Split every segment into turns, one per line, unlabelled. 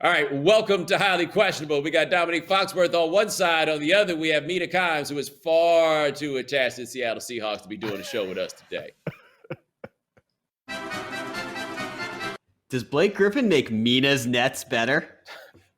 All right, welcome to Highly Questionable. We got Domonique Foxworth on one side. On the other, we have Mina Kimes, who is far too attached to the Seattle Seahawks to be doing a show with us today.
Does Blake Griffin make Mina's Nets better?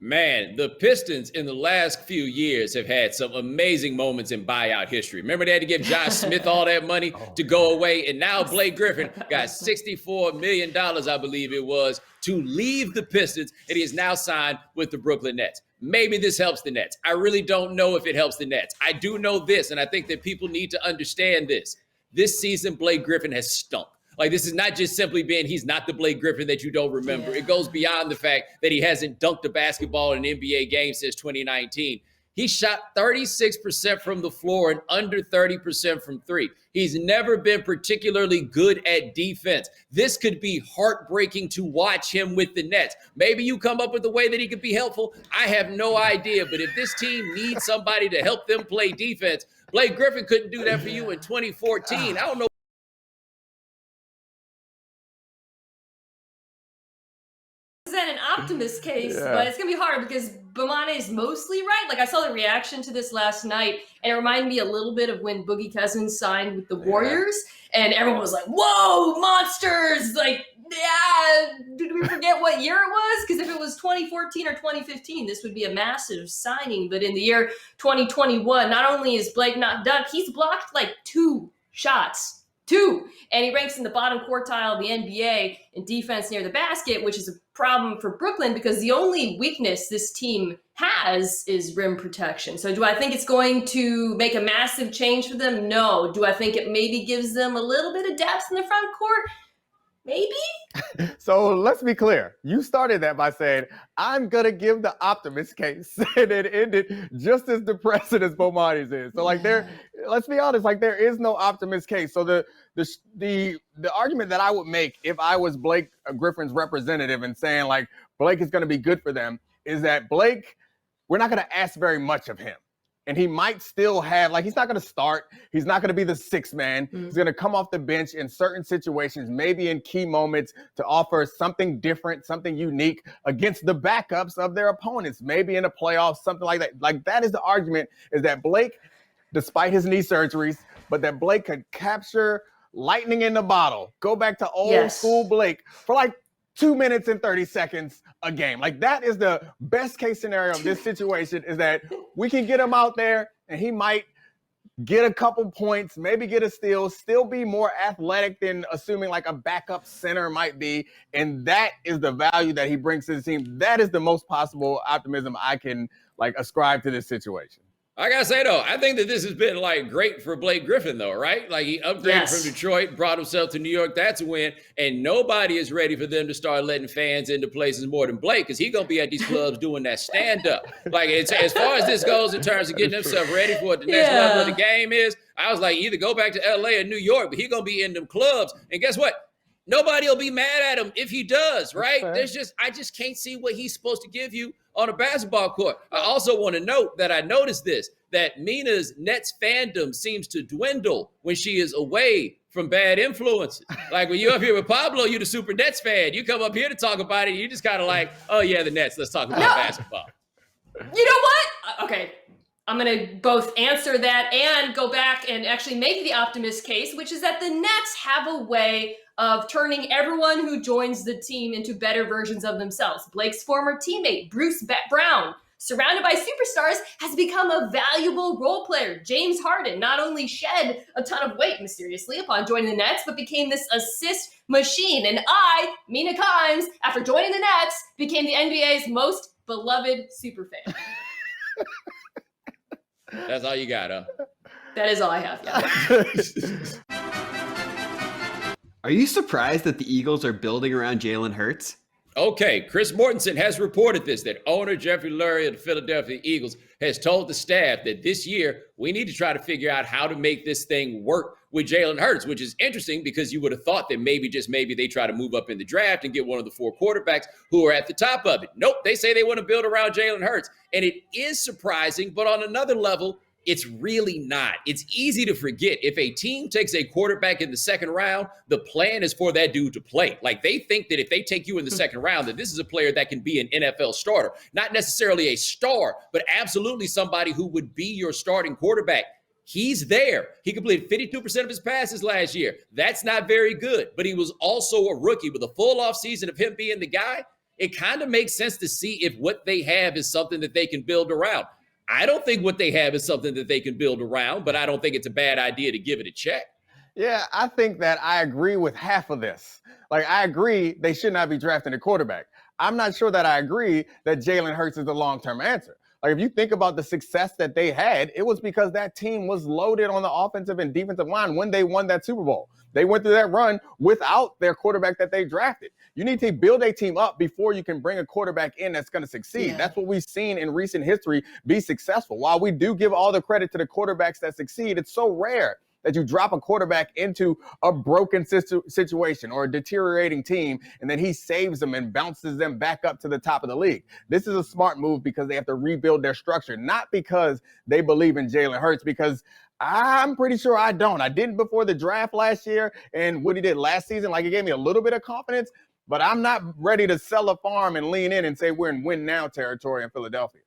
Man, the Pistons in the last few years have had some amazing moments in buyout history. Remember they had to give Josh Smith all that money to go away, and now Blake Griffin got $64 million, I believe it was, to leave the Pistons, and he is now signed with the Brooklyn Nets. Maybe this helps the Nets. I really don't know if it helps the Nets. I do know this, and I think that people need to understand this. This season, Blake Griffin has stunk. Like, this is not just simply being he's not the Blake Griffin that you don't remember. It goes beyond the fact that he hasn't dunked a basketball in an NBA game since 2019. He shot 36% from the floor and under 30% from three. He's never been particularly good at defense. This could be heartbreaking to watch him with the Nets. Maybe you come up with a way that he could be helpful. I have no idea. But if this team needs somebody to help them play defense, Blake Griffin couldn't do that for you in 2014. I don't know.
An optimist case, but it's gonna be hard because Bomani is mostly right. Like, I saw the reaction to this last night, and it reminded me a little bit of when Boogie Cousins signed with the Warriors, and everyone was like, "Whoa, monsters!" Like, yeah, did we forget what year it was? Because if it was 2014 or 2015, this would be a massive signing. But in the year 2021, not only is Blake not dunked, he's blocked like 2 shots. 2, and he ranks in the bottom quartile of the NBA in defense near the basket, which is a problem for Brooklyn because the only weakness this team has is rim protection. So do I think it's going to make a massive change for them? No. Do I think it maybe gives them a little bit of depth in the front court? Maybe.
So let's be clear. You started that by saying, I'm going to give the optimist case. And it ended just as depressing as Bomani's is. So let's be honest, there is no optimist case. So the argument that I would make if I was Blake Griffin's representative and saying Blake is going to be good for them is that Blake, we're not going to ask very much of him. And he might still have, he's not going to start. He's not going to be the sixth man. He's going to come off the bench in certain situations, maybe in key moments to offer something different, something unique against the backups of their opponents, maybe in the playoffs, something like that. That is the argument, is that Blake, despite his knee surgeries, but that Blake could capture lightning in the bottle, go back to old school Blake for 2 minutes and 30 seconds a game. That is the best case scenario of this situation, is that we can get him out there and he might get a couple points, maybe get a steal, still be more athletic than assuming a backup center might be. And that is the value that he brings to the team. That is the most possible optimism I can ascribe to this situation.
I gotta say, though, I think that this has been great for Blake Griffin, though, right? He upgraded from Detroit, brought himself to New York. That's a win. And nobody is ready for them to start letting fans into places more than Blake, because he's gonna be at these clubs doing that stand-up. As far as this goes in terms of getting himself ready for what the next level of the game is, I was either go back to LA or New York, but he's gonna be in them clubs. And guess what? Nobody will be mad at him if he does, right? I just can't see what he's supposed to give you on a basketball court. I also want to note that I noticed this, that Mina's Nets fandom seems to dwindle when she is away from bad influences. When you're up here with Pablo, you're the super Nets fan. You come up here to talk about it, you're just kind of oh yeah, the Nets, let's talk about basketball.
You know what? Okay. I'm going to both answer that and go back and actually make the optimist case, which is that the Nets have a way of turning everyone who joins the team into better versions of themselves. Blake's former teammate, Bruce Brown, surrounded by superstars, has become a valuable role player. James Harden not only shed a ton of weight mysteriously upon joining the Nets, but became this assist machine. And I, Mina Kimes, after joining the Nets, became the NBA's most beloved superfan.
That's all you got, huh?
That is all I have,
Are you surprised that the Eagles are building around Jalen Hurts?
Okay, Chris Mortensen has reported this, that owner Jeffrey Lurie of the Philadelphia Eagles has told the staff that this year we need to try to figure out how to make this thing work with Jalen Hurts, which is interesting because you would have thought that maybe they try to move up in the draft and get one of the 4 quarterbacks who are at the top of it. Nope, they say they want to build around Jalen Hurts. And it is surprising, but on another level, It's really not. It's easy to forget. If a team takes a quarterback in the second round, the plan is for that dude to play. Like, they think that if they take you in the second round, that this is a player that can be an NFL starter. Not necessarily a star, but absolutely somebody who would be your starting quarterback. He's there. He completed 52% of his passes last year. That's not very good, but he was also a rookie with a full offseason of him being the guy. It kind of makes sense to see if what they have is something that they can build around. I don't think what they have is something that they can build around, but I don't think it's a bad idea to give it a check.
Yeah, I think that I agree with half of this. Like, I agree they should not be drafting a quarterback. I'm not sure that I agree that Jalen Hurts is the long-term answer. Like, if you think about the success that they had, it was because that team was loaded on the offensive and defensive line when they won that Super Bowl. They went through that run without their quarterback that they drafted. You need to build a team up before you can bring a quarterback in that's going to succeed. Yeah. That's what we've seen in recent history be successful. While we do give all the credit to the quarterbacks that succeed, it's so rare that you drop a quarterback into a broken situation or a deteriorating team, and then he saves them and bounces them back up to the top of the league. This is a smart move because they have to rebuild their structure, not because they believe in Jalen Hurts, because I'm pretty sure I don't. I didn't before the draft last year, and what he did last season, like, it gave me a little bit of confidence, but I'm not ready to sell a farm and lean in and say we're in win now territory in Philadelphia.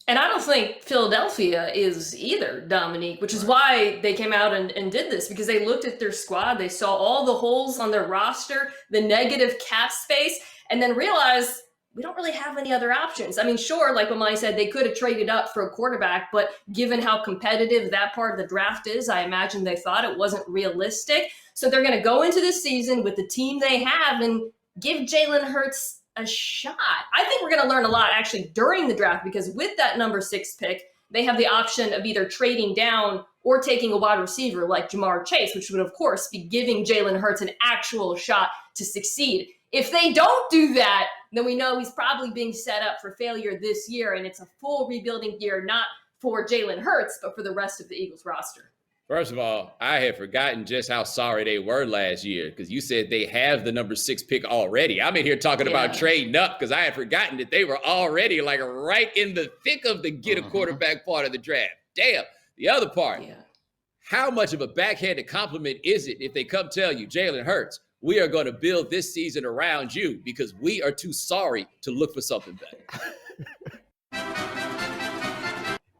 And I don't think Philadelphia is either, Domonique, which is why they came out and did this, because they looked at their squad, they saw all the holes on their roster, the negative cap space, and then realized we don't really have any other options. I mean, sure, like Bomani said, they could have traded up for a quarterback, but given how competitive that part of the draft is, I imagine they thought it wasn't realistic. So they're going to go into this season with the team they have and give Jalen Hurts a shot. I think we're going to learn a lot actually during the draft, because with that number 6 pick, they have the option of either trading down or taking a wide receiver like Jamar Chase, which would of course be giving Jalen Hurts an actual shot to succeed. If they don't do that, then we know he's probably being set up for failure this year, and it's a full rebuilding year, not for Jalen Hurts, but for the rest of the Eagles roster.
First of all, I had forgotten just how sorry they were last year, because you said they have the number 6 pick already. I'm in here talking about trading up because I had forgotten that they were already like right in the thick of the get a quarterback part of the draft. Damn. The other part, how much of a backhanded compliment is it if they come tell you, Jalen Hurts, we are going to build this season around you because we are too sorry to look for something better?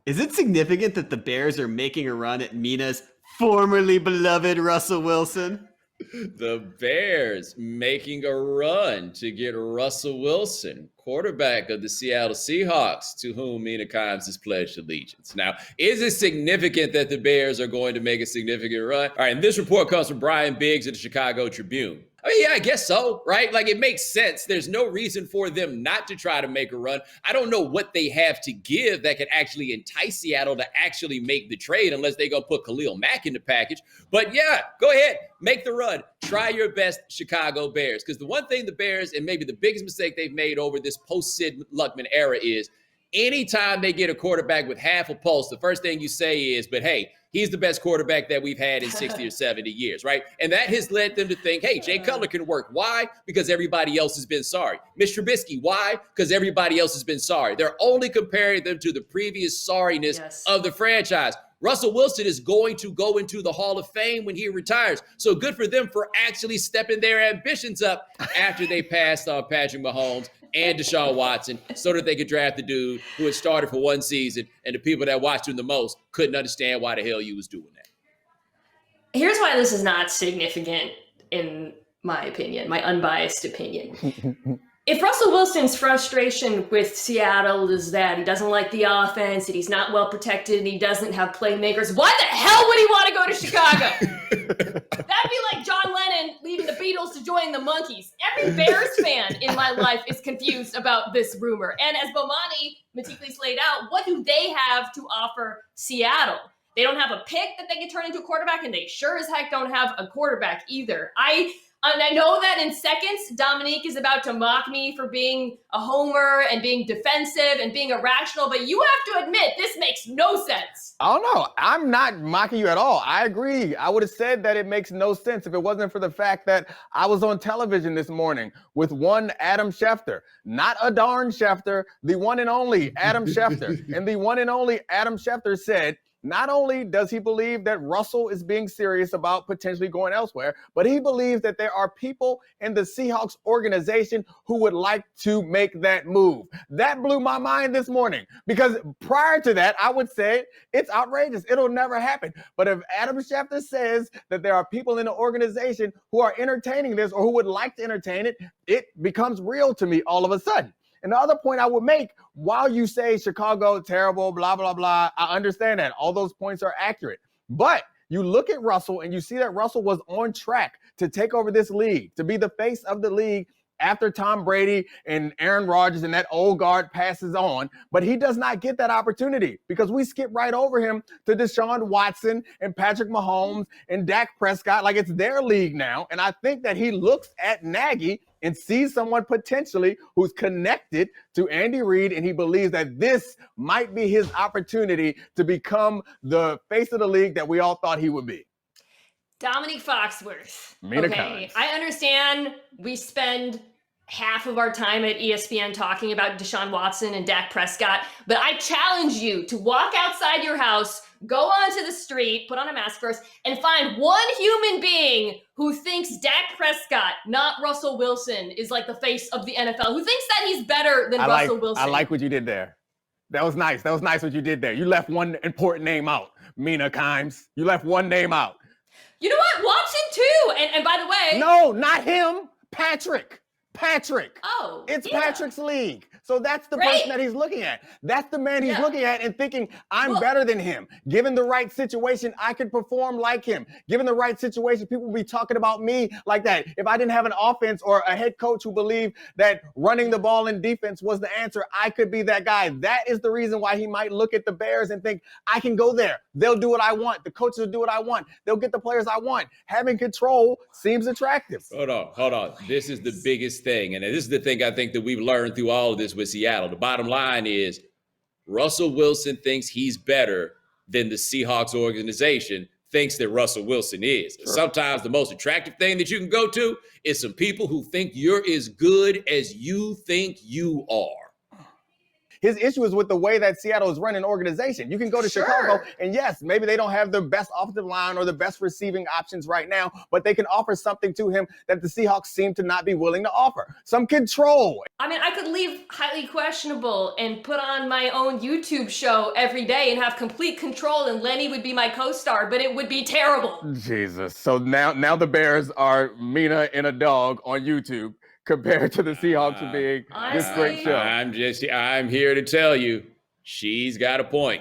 Is it significant that the Bears are making a run at Mina's formerly beloved Russell Wilson?
The Bears making a run to get Russell Wilson, quarterback of the Seattle Seahawks, to whom Mina Kimes has pledged allegiance. Now, is it significant that the Bears are going to make a significant run? All right, and this report comes from Brian Biggs of the Chicago Tribune. I mean, yeah, I guess so, right? Like, it makes sense. There's no reason for them not to try to make a run. I don't know what they have to give that could actually entice Seattle to actually make the trade unless they go put Khalil Mack in the package. But yeah, go ahead, make the run. Try your best, Chicago Bears. Because the one thing the Bears, and maybe the biggest mistake they've made over this post-Sid Luckman era, is anytime they get a quarterback with half a pulse, the first thing you say is, but hey, he's the best quarterback that we've had in 60 or 70 years, right? And that has led them to think, hey, Jay Cutler can work. Why? Because everybody else has been sorry. Mitch Trubisky, why? Because everybody else has been sorry. They're only comparing them to the previous sorriness of the franchise. Russell Wilson is going to go into the Hall of Fame when he retires. So good for them for actually stepping their ambitions up after they passed on Patrick Mahomes and Deshaun Watson so that they could draft the dude who had started for one season, and the people that watched him the most couldn't understand why the hell you was doing that.
Here's why this is not significant, in my opinion, my unbiased opinion. If Russell Wilson's frustration with Seattle is that he doesn't like the offense, that he's not well protected, and he doesn't have playmakers, why the hell would he want to go to Chicago? That'd be like John Lennon leaving the Beatles to join the Monkees. Every Bears fan in my life is confused about this rumor. And as Bomani meticulously laid out, what do they have to offer Seattle? They don't have a pick that they can turn into a quarterback, and they sure as heck don't have a quarterback either. And I know that in seconds, Domonique is about to mock me for being a homer and being defensive and being irrational, but you have to admit, this makes no sense.
Oh, no, I'm not mocking you at all. I agree. I would have said that it makes no sense if it wasn't for the fact that I was on television this morning with one Adam Schefter, not a darn Schefter, the one and only Adam Schefter. And the one and only Adam Schefter said, Not only does he believe that Russell is being serious about potentially going elsewhere, but he believes that there are people in the Seahawks organization who would like to make that move. That blew my mind this morning, because prior to that, I would say it's outrageous. It'll never happen. But if Adam Schefter says that there are people in the organization who are entertaining this or who would like to entertain it, it becomes real to me all of a sudden. And the other point I would make, while you say Chicago, terrible, blah, blah, blah, I understand that. All those points are accurate. But you look at Russell and you see that Russell was on track to take over this league, to be the face of the league after Tom Brady and Aaron Rodgers and that old guard passes on. But he does not get that opportunity because we skip right over him to Deshaun Watson and Patrick Mahomes and Dak Prescott like it's their league now. And I think that he looks at Nagy and sees someone potentially who's connected to Andy Reid, and he believes that this might be his opportunity to become the face of the league that we all thought he would be.
Domonique Foxworth.
Mina
Okay, I understand we spend half of our time at ESPN talking about Deshaun Watson and Dak Prescott, but I challenge you to walk outside your house, go onto the street, put on a mask first, and find one human being who thinks Dak Prescott, not Russell Wilson, is like the face of the NFL, who thinks that he's better than Russell Wilson.
I like what you did there. That was nice. That was nice what you did there. You left one important name out, Mina Kimes. You left one name out.
You know what? Watson too. And by the way,
no, not him. Patrick.
Oh,
it's
yeah.
Patrick's league. So that's the person that he's looking at. That's the man he's looking at and thinking, I'm better than him. Given the right situation, I could perform like him. Given the right situation, people will be talking about me like that. If I didn't have an offense or a head coach who believed that running the ball in defense was the answer, I could be that guy. That is the reason why he might look at the Bears and think, I can go there. They'll do what I want. The coaches will do what I want. They'll get the players I want. Having control seems attractive.
Hold on. This is the biggest thing. And this is the thing I think that we've learned through all of this with Seattle. The bottom line is Russell Wilson thinks he's better than the Seahawks organization thinks that Russell Wilson is. Sure. Sometimes the most attractive thing that you can go to is some people who think you're as good as you think you are.
His issue is with the way that Seattle is running an organization. You can go to Chicago, and yes, maybe they don't have the best offensive line or the best receiving options right now, but they can offer something to him that the Seahawks seem to not be willing to offer. Some control.
I mean, I could leave highly questionable and put on my own YouTube show every day and have complete control, and Lenny would be my co-star, but it would be terrible.
Jesus. So now the Bears are Mina and a dog on YouTube, compared to the Seahawks being this great show.
I'm here to tell you, she's got a point.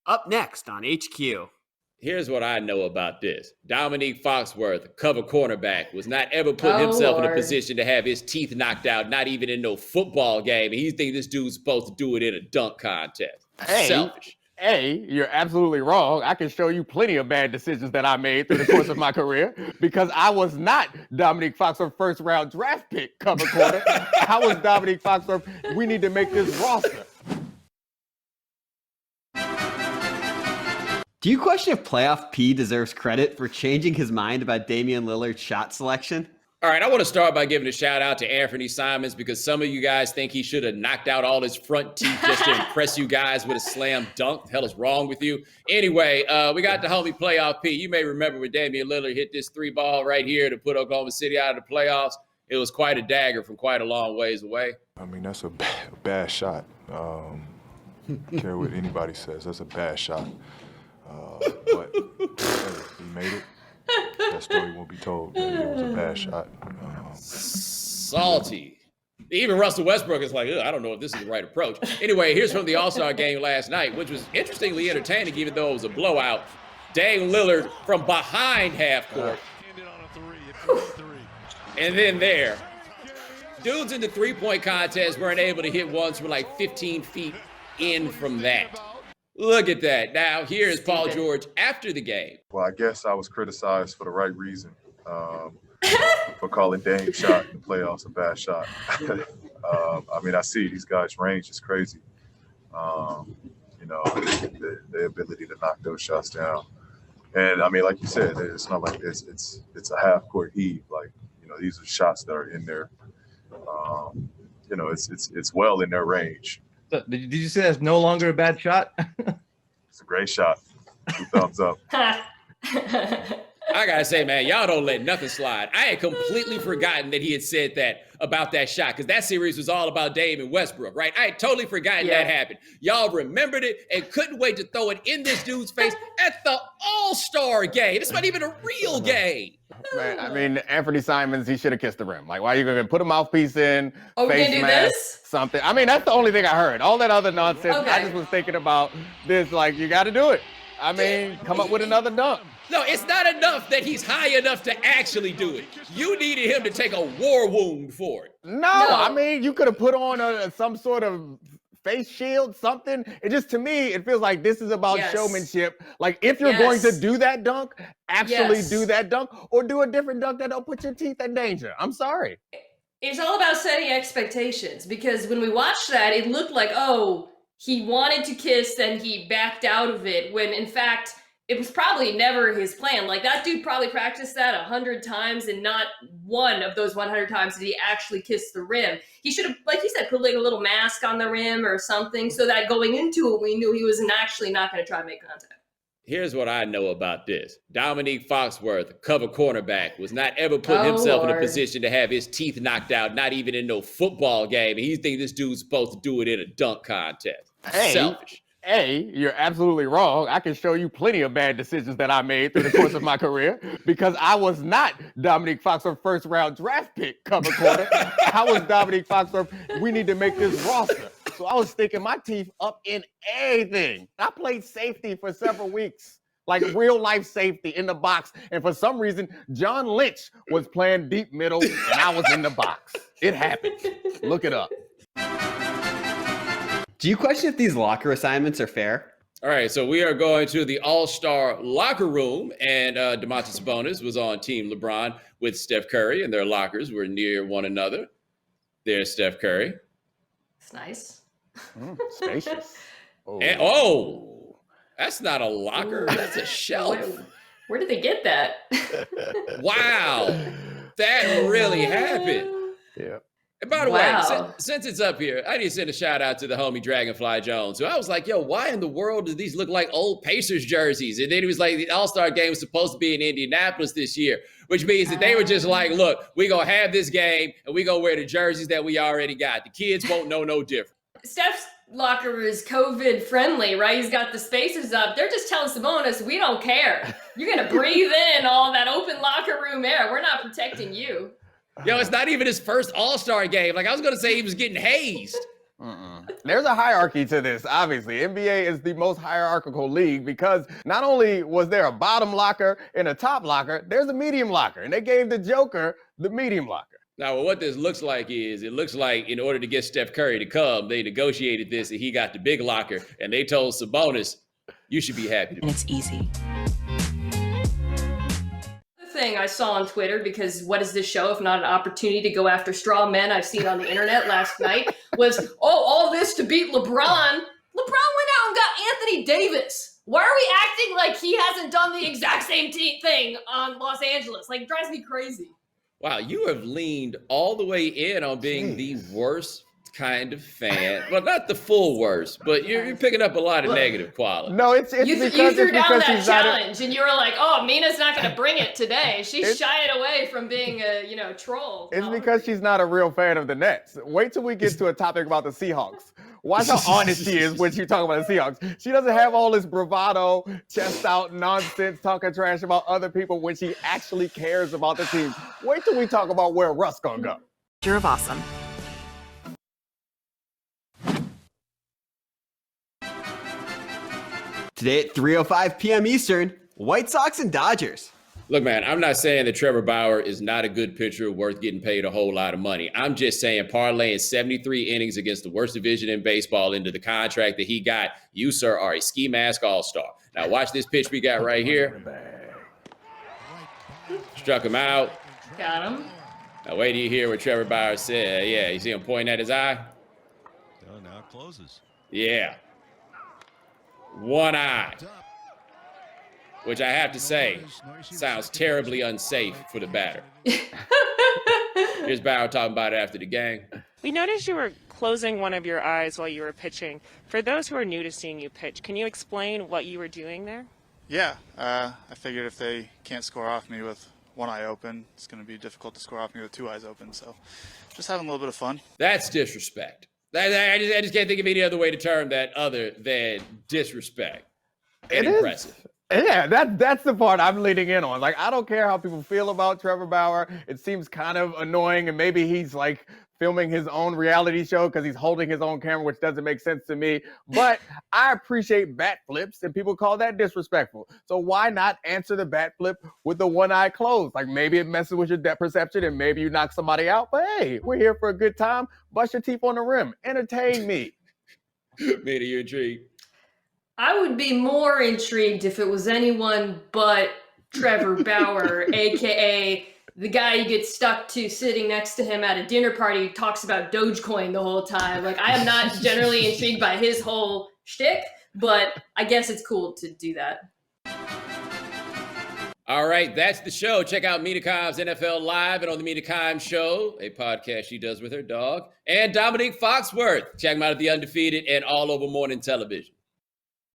Up next on HQ.
Here's what I know about this. Domonique Foxworth, cover cornerback, was not ever putting himself in a position to have his teeth knocked out, not even in no football game. And he thinks this dude's supposed to do it in a dunk contest. Selfish.
You're absolutely wrong. I can show you plenty of bad decisions that I made through the course of my career because I was not Domonique Foxworth first round draft pick cover corner. I was Domonique Foxworth. We need to make this roster.
Do you question if Playoff P deserves credit for changing his mind about Damian Lillard's shot selection?
All right, I want to start by giving a shout out to Anthony Simons because some of you guys think he should have knocked out all his front teeth just to impress you guys with a slam dunk. The hell is wrong with you? Anyway, we got the homie Playoff P. You may remember when Damian Lillard hit this 3-ball right here to put Oklahoma City out of the playoffs. It was quite a dagger from quite a long ways away.
I mean, that's a bad shot. Care what anybody says, that's a bad shot. But hey, he made it. That story won't be told. It was a bad shot.
Salty. Even Russell Westbrook is like, I don't know if this is the right approach. Anyway, here's from the All-Star game last night, which was interestingly entertaining, even though it was a blowout. Dame Lillard from behind half court. And then there. Dudes in the three-point contest weren't able to hit ones from like 15 feet in from that. Look at that. Now, here is Paul George after the game.
Well, I guess I was criticized for the right reason, for calling Dame's shot in the playoffs a bad shot. I mean, I see these guys' range is crazy. You know, the ability to knock those shots down. And, I mean, like you said, it's not like it's a half-court heave. Like, you know, these are shots that are in there. You know, it's well in their range.
So did you say that's no longer a bad shot?
Great shot. 2 thumbs up.
I gotta say, man, y'all don't let nothing slide. I had completely forgotten that he had said that about that shot, because that series was all about Dame and Westbrook, right? I had totally forgotten that happened. Y'all remembered it and couldn't wait to throw it in this dude's face at the All-Star game. It's not even a real game.
Man, I mean, Anthony Simons, he should have kissed the rim. Like, why are you going to put a mouthpiece in, face mask, something? I mean, that's the only thing I heard. All that other nonsense, I just was thinking about this, like, you got to do it. I mean, come up with another dunk.
No, it's not enough that he's high enough to actually do it. You needed him to take a war wound for it.
No. I mean, you could have put on some sort of face shield, something. It just, to me, it feels like this is about showmanship. Like, if you're going to do that dunk, actually do that dunk, or do a different dunk that don't put your teeth in danger. I'm sorry.
It's all about setting expectations, because when we watched that, it looked like, oh, he wanted to kiss, then he backed out of it, when in fact, it was probably never his plan. Like, that dude probably practiced that 100 times, and not one of those 100 times did he actually kiss the rim. He should have, like you said, put like a little mask on the rim or something, so that going into it, we knew he was actually not going to try to make contact.
Here's what I know about this. Domonique Foxworth, cover cornerback, was not ever putting himself in a position to have his teeth knocked out, not even in no football game. And he thinks this dude's supposed to do it in a dunk contest. Selfish.
You're absolutely wrong. I can show you plenty of bad decisions that I made through the course of my career, because I was not Domonique Foxworth first round draft pick cover corner. I was Domonique Foxworth. We need to make this roster. So I was sticking my teeth up in everything. I played safety for several weeks, like real life safety in the box. And for some reason, John Lynch was playing deep middle and I was in the box. It happened. Look it up.
Do you question if these locker assignments are fair?
All right, so we are going to the All-Star locker room, and Domantas Sabonis was on Team LeBron with Steph Curry, and their lockers were near one another. There's Steph Curry.
It's nice.
Spacious.
And, that's not a locker. That's a shelf.
Where did they get that?
Wow. That really happened.
Yeah.
And by the way, since it's up here, I need to send a shout out to the homie Dragonfly Jones. So I was like, yo, why in the world do these look like old Pacers jerseys? And then he was like, the All-Star game was supposed to be in Indianapolis this year, which means that they were just like, look, we're going to have this game and we're going to wear the jerseys that we already got. The kids won't know no different.
Steph's locker is COVID friendly, right? He's got the spaces up. They're just telling Sabonis, we don't care. You're going to breathe in all that open locker room air. We're not protecting you.
Yo, it's not even his first All-Star game. Like, I was going to say he was getting hazed.
There's a hierarchy to this, obviously. NBA is the most hierarchical league because not only was there a bottom locker and a top locker, there's a medium locker. And they gave the Joker the medium locker.
Now, what this looks like is, it looks like in order to get Steph Curry to come, they negotiated this and he got the big locker. And they told Sabonis, you should be happy.
And it's easy.
Thing I saw on Twitter, because what is this show if not an opportunity to go after straw men I've seen on the internet last night, was, all this to beat LeBron. LeBron went out and got Anthony Davis. Why are we acting like he hasn't done the exact same thing on Los Angeles? Like, it drives me crazy.
Wow, you have leaned all the way in on being the worst kind of fan. Well, not the full worst, but you're picking up a lot of negative quality.
No, it's
you
because
threw down that
he's
challenge, and you were like, "Oh, Mina's not going to bring it today. She's shying away from being a troll."
It's because she's not a real fan of the Nets. Wait till we get to a topic about the Seahawks. Watch how honest she is when she talks about the Seahawks. She doesn't have all this bravado, chest out nonsense, talking trash about other people when she actually cares about the team. Wait till we talk about where Russ gonna go.
You're awesome.
Today at 3:05 p.m. Eastern, White Sox and Dodgers.
Look, man, I'm not saying that Trevor Bauer is not a good pitcher worth getting paid a whole lot of money. I'm just saying parlaying 73 innings against the worst division in baseball into the contract that he got. You, sir, are a ski mask all-star. Now watch this pitch we got right here. Struck him out.
Got him.
Now wait till you hear what Trevor Bauer said. Yeah, you see him pointing at his eye?
Oh, now it closes.
Yeah. One eye. Which I have to say, sounds terribly unsafe for the batter. Here's Bauer talking about it after the game.
We noticed you were closing one of your eyes while you were pitching. For those who are new to seeing you pitch, can you explain what you were doing there?
Yeah, I figured if they can't score off me with one eye open, it's going to be difficult to score off me with two eyes open. So just having a little bit of fun.
That's disrespect. I just can't think of any other way to term that other than disrespect. And impressive.
Yeah, that's the part I'm leading in on. Like, I don't care how people feel about Trevor Bauer. It seems kind of annoying, and maybe he's like filming his own reality show because he's holding his own camera, which doesn't make sense to me. But I appreciate bat flips, and people call that disrespectful. So why not answer the bat flip with the one eye closed? Like, maybe it messes with your depth perception, and maybe you knock somebody out. But hey, we're here for a good time. Bust your teeth on the rim. Entertain me.
Mina, you intrigued?
I would be more intrigued if it was anyone but Trevor Bauer, aka the guy you get stuck to sitting next to him at a dinner party who talks about Dogecoin the whole time. Like, I am not generally intrigued by his whole shtick, but I guess it's cool to do that.
All right, that's the show. Check out Mina Kimes NFL Live and on the Mina Kimes Show, a podcast she does with her dog, and Domonique Foxworth. Check them out at The Undefeated and all over morning television.